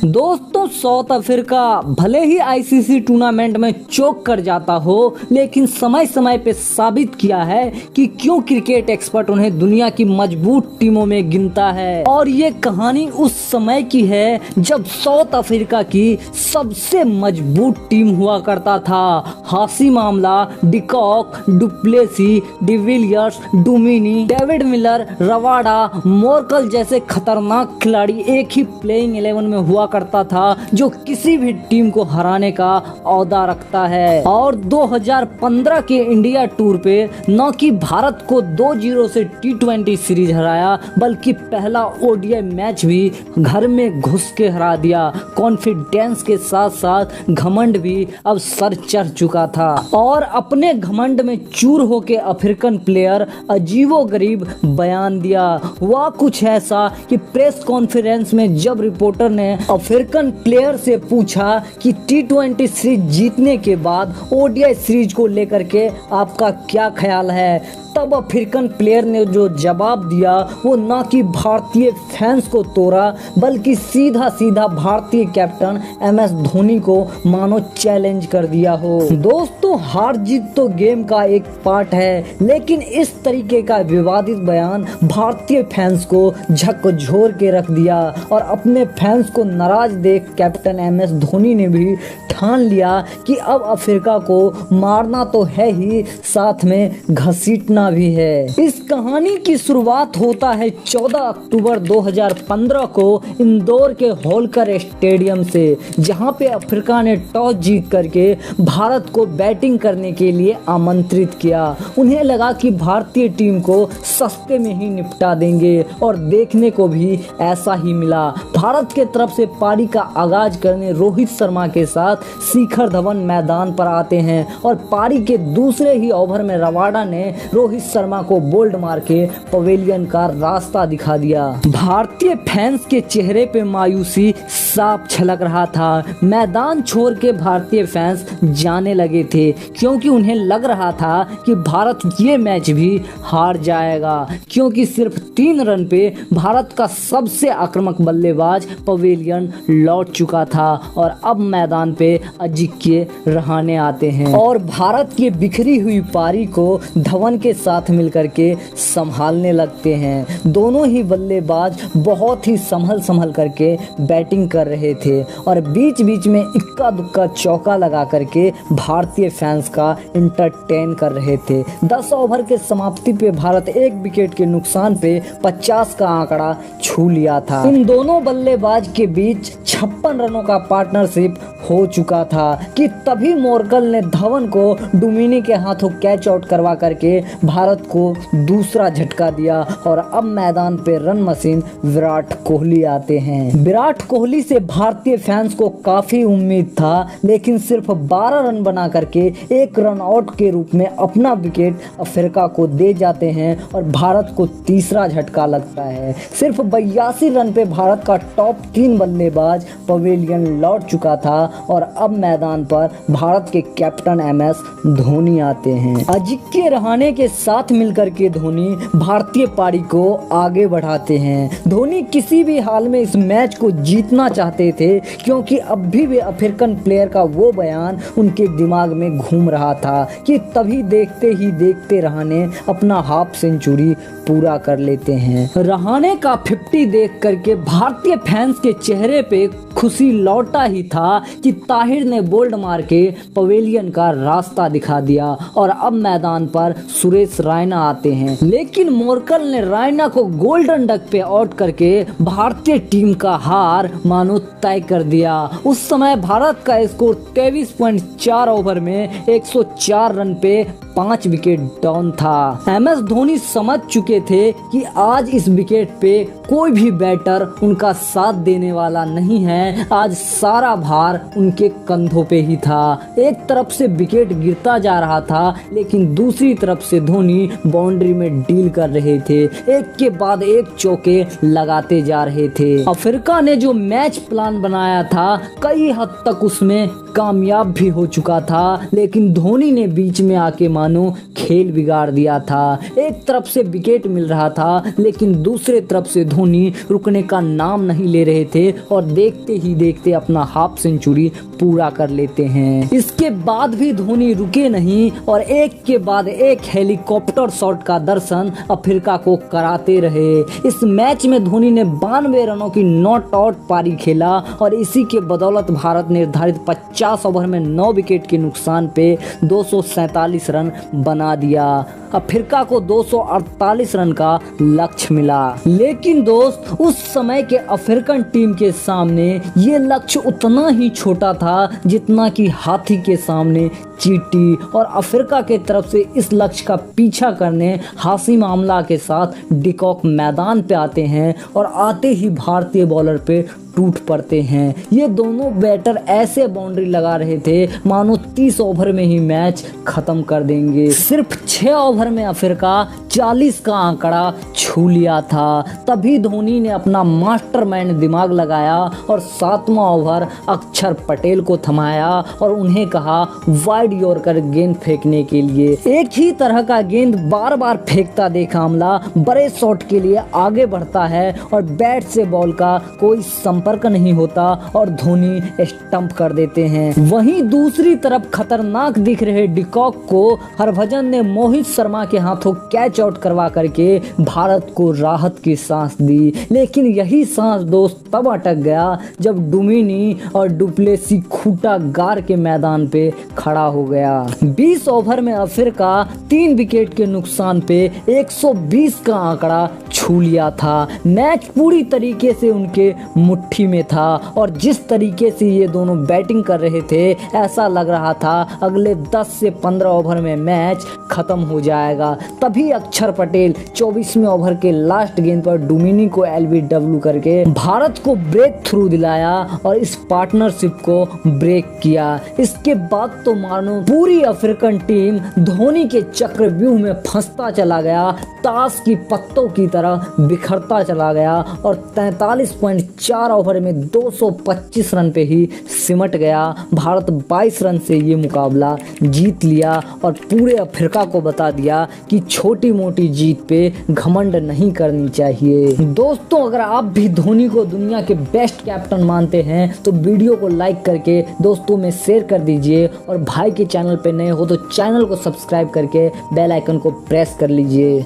दोस्तों, south Africa भले ही ICC tournament में चोक कर जाता हो, लेकिन समय समय पे साबित किया है कि क्यों क्रिकेट एक्सपर्ट उन्हें दुनिया की मजबूत टीमों में गिनता है। और ये कहानी उस समय की है जब साउथ अफ्रीका की सबसे मजबूत टीम हुआ करता था। हासी मामला de Kock, du Plessis, de Villiers, Duminy, David Miller, रवाडा, Morkel जैसे खतरनाक खिलाड़ी एक ही प्लेइंग 11 में हुआ करता था जो किसी भी टीम को हराने का औदा रखता है। और 2015 के इंडिया टूर पे न कि भारत को 2-0 से T20 सीरीज हराया, बल्कि पहला ओडीआई मैच भी घर में घुस के हरा दिया। कॉन्फिडेंस के साथ साथ घमंड भी अब सर चढ़ चुका था और अपने घमंड में चूर होके अफ्रीकन प्लेयर अजीबो गरीब बयान दिया। हुआ कुछ ऐसा कि प्रेस कॉन्फ्रेंस में जब रिपोर्टर ने अफ्रीकन प्लेयर से पूछा कि T20 सीरीज जीतने के बाद ओडीआई सीरीज को लेकर के आपका क्या ख्याल है, तब अफ्रीकन प्लेयर ने जो जवाब दिया वो ना कि भारतीय फैंस को तोड़ा, बल्कि सीधा सीधा भारतीय कैप्टन MS धोनी को मानो चैलेंज कर दिया हो। दोस्तों, हार जीत तो गेम का एक पार्ट है, लेकिन इस तरीके का विवादित बयान भारतीय फैंस को झकझोर के रख दिया और अपने फैंस को नाराज देख कैप्टन MS धोनी ने भी ठान लिया कि अब अफ्रीका को मारना तो है ही, साथ में घसीटना भी है। इस कहानी की शुरुआत होता है 14 अक्टूबर 2015 को इंदौर के होलकर स्टेडियम से, जहां पे अफ्रीका ने टॉस जीत करके भारत को बैटिंग करने के लिए आमंत्रित किया। उन्हें लगा कि भारतीय टीम को सस्ते में ही निपटा देंगे और देखने को भी ऐसा ही मिला। भारत के तरफ से पारी का आगाज करने रोहित शर्मा के साथ शिखर धवन मैदान पर आते हैं और पारी के दूसरे ही ओवर में रवाडा ने रोहित शर्मा को बोल्ड मार के पवेलियन का रास्ता दिखा दिया। भारतीय फैंस के चेहरे पे मायूसी साफ झलक रहा था। मैदान छोड़ के भारतीय फैंस जाने लगे थे, क्योंकि उन्हें लग रहा था कि भारत ये मैच भी हार जाएगा, क्योंकि सिर्फ 3 रन पे भारत का सबसे आक्रामक बल्लेबाज पवेलियन लौट चुका था और अब मैदान पे अजिंक्य रहाणे आते हैं और भारत की बिखरी हुई पारी को धवन के साथ मिलकर के संभालने लगते हैं। दोनों ही बल्लेबाज बहुत ही संभल करके बैटिंग कर रहे थे और बीच बीच में इक्का दुक्का चौका लगा करके भारतीय फैंस का इंटरटेन कर रहे थे। 10 ओवर के समाप्ति पे भारत 1 विकेट के नुकसान पे 50 का आंकड़ा छू लिया था। इन दोनों बल्लेबाज के बीच 56 रनों का पार्टनरशिप हो चुका था कि तभी मोर्कल ने धवन को डुमिनी के हाथों कैच आउट करवा करके भारत को दूसरा झटका दिया और अब मैदान पे रन मशीन विराट कोहली आते हैं। विराट कोहली से भारतीय फैंस को काफी उम्मीद था, लेकिन सिर्फ 12 रन बना करके 1 रन आउट के रूप में अपना विकेट अफ्रीका को दे जाते हैं और भारत को तीसरा झटका लगता है। सिर्फ 82 रन पे भारत का टॉप 3 बल्लेबाज पवेलियन लौट चुका था और अब मैदान पर भारत के कैप्टन MS धोनी आते हैं। अजिंक्य रहाणे के साथ मिलकर के धोनी भारतीय पारी को आगे बढ़ाते हैं। धोनी किसी भी हाल में इस मैच को जीतना चाहते थे, क्योंकि अब भी अफ्रीकन प्लेयर का वो बयान उनके दिमाग में घूम रहा था कि तभी देखते ही देखते रहाणे अपना हाफ सेंचुरी पूरा कर लेते हैं। रहाणे का 50 देख करके भारतीय फैंस के चेहरे पे खुशी लौटा ही था कि ताहिर ने बोल्ड मार के पवेलियन का रास्ता दिखा दिया और अब मैदान पर सुरेश रैना आते हैं, लेकिन मोर्कल ने रैना को गोल्डन डक पे आउट करके भारतीय टीम का हार मानो तय कर दिया। उस समय भारत का स्कोर 23.4 ओवर में 104 रन पे 5 विकेट डाउन था। MS धोनी समझ चुके थे कि आज इस विकेट पे कोई भी बैटर उनका साथ देने वाला नहीं है, आज सारा भार उनके कंधों पे ही था। एक तरफ से विकेट गिरता जा रहा था, लेकिन दूसरी तरफ से धोनी बाउंड्री में डील कर रहे थे, एक के बाद एक चौके लगाते जा रहे थे। अफ्रीका ने जो मैच प्लान बनाया था कई हद तक उसमें कामयाब भी हो चुका था, लेकिन धोनी ने बीच में आके मानो खेल बिगाड़ दिया था। एक तरफ से विकेट मिल रहा था, लेकिन दूसरे तरफ से धोनी रुकने का नाम नहीं ले रहे थे और देखते ही देखते अपना हाफ सेंचुरी पूरा कर लेते हैं। इसके बाद भी धोनी रुके नहीं और एक के बाद एक हेलीकॉप्टर शॉट का दर्शन अफ्रीका को कराते रहे। इस मैच में धोनी ने 92 रनों की नॉट आउट पारी खेला और इसी के बदौलत भारत निर्धारित 50 ओवर में 9 विकेट के नुकसान पे 247 रन बना दिया। अफ्रीका को 248 रन का लक्ष्य मिला, लेकिन दोस्त उस समय के अफ्रीकन टीम के सामने ये लक्ष्य उतना ही छोटा था जितना कि हाथी के सामने चींटी। और अफ्रीका के तरफ से इस लक्ष्य का पीछा करने हाशिम आमला के साथ डिकॉक मैदान पे आते हैं और आते ही भारतीय बॉलर पे टूट पड़ते हैं। ये दोनों बैटर ऐसे बाउंड्री लगा रहे थे मानो 30 ओवर में ही मैच खत्म कर देंगे। सिर्फ 6 ओवर में अफ्रीका 40 का आंकड़ा छू लिया था। तभी धोनी ने अपना मास्टरमाइंड दिमाग लगाया और 7वां ओवर अक्षर पटेल को थमाया और उन्हें कहा वाइड यॉर्कर गेंद फेंकने के लिए। एक ही तरह का गेंद बार बार फेंकता देखा आमला बड़े शॉट के लिए आगे बढ़ता है और बैट से बॉल का कोई संपर्क नहीं होता और धोनी स्टंप कर देते हैं। वहीं दूसरी तरफ खतरनाक दिख रहे डिकॉक को हरभजन ने मोहित शर्मा के हाथों कैच आउट करवा करके भारत को राहत की सांस दी। लेकिन यही सांस दोस्त तब अटक गया जब डुमिनी और डुप्लेसी खूंटा गार के मैदान पे खड़ा हो गया। 20 ओवर में अफ्रीका 3 विकेट के नुकसान पे 120 का आंकड़ा छू लिया था। मैच पूरी तरीके से उनके मुट्ठी में था और जिस तरीके से ये दोनों बैटिंग कर रहे थे ऐसा लग रहा था अगले 10 से 15 ओवर में मैच खत्म हो जाएगा। तभी अक्षर पटेल 24वें ओवर के लास्ट गेंद पर डुमिनी को एलबीडब्ल्यू करके भारत को ब्रेक थ्रू दिलाया और इस पार्टनरशिप को ब्रेक किया। इसके बाद तो मानो पूरी अफ्रीकन टीम धोनी के चक्रव्यूह में फंसता चला गया, ताश की पत्तों की तरह बिखरता चला गया और 43.4 ओवर में 225 रन पे ही सिमट गया। भारत 22 रन से ये मुकाबला जीत लिया और पूरे अफ्रीका को बता दिया कि छोटी मोटी जीत पे घमंड नहीं करनी चाहिए। दोस्तों अगर आप भी धोनी को दुनिया के बेस्ट कैप्टन मानते हैं तो वीडियो को लाइक करके दोस्तों में शेयर कर दीजिए और भाई के चैनल पे नए हो तो चैनल को सब्सक्राइब करके बेल आइकन को प्रेस कर लीजिए।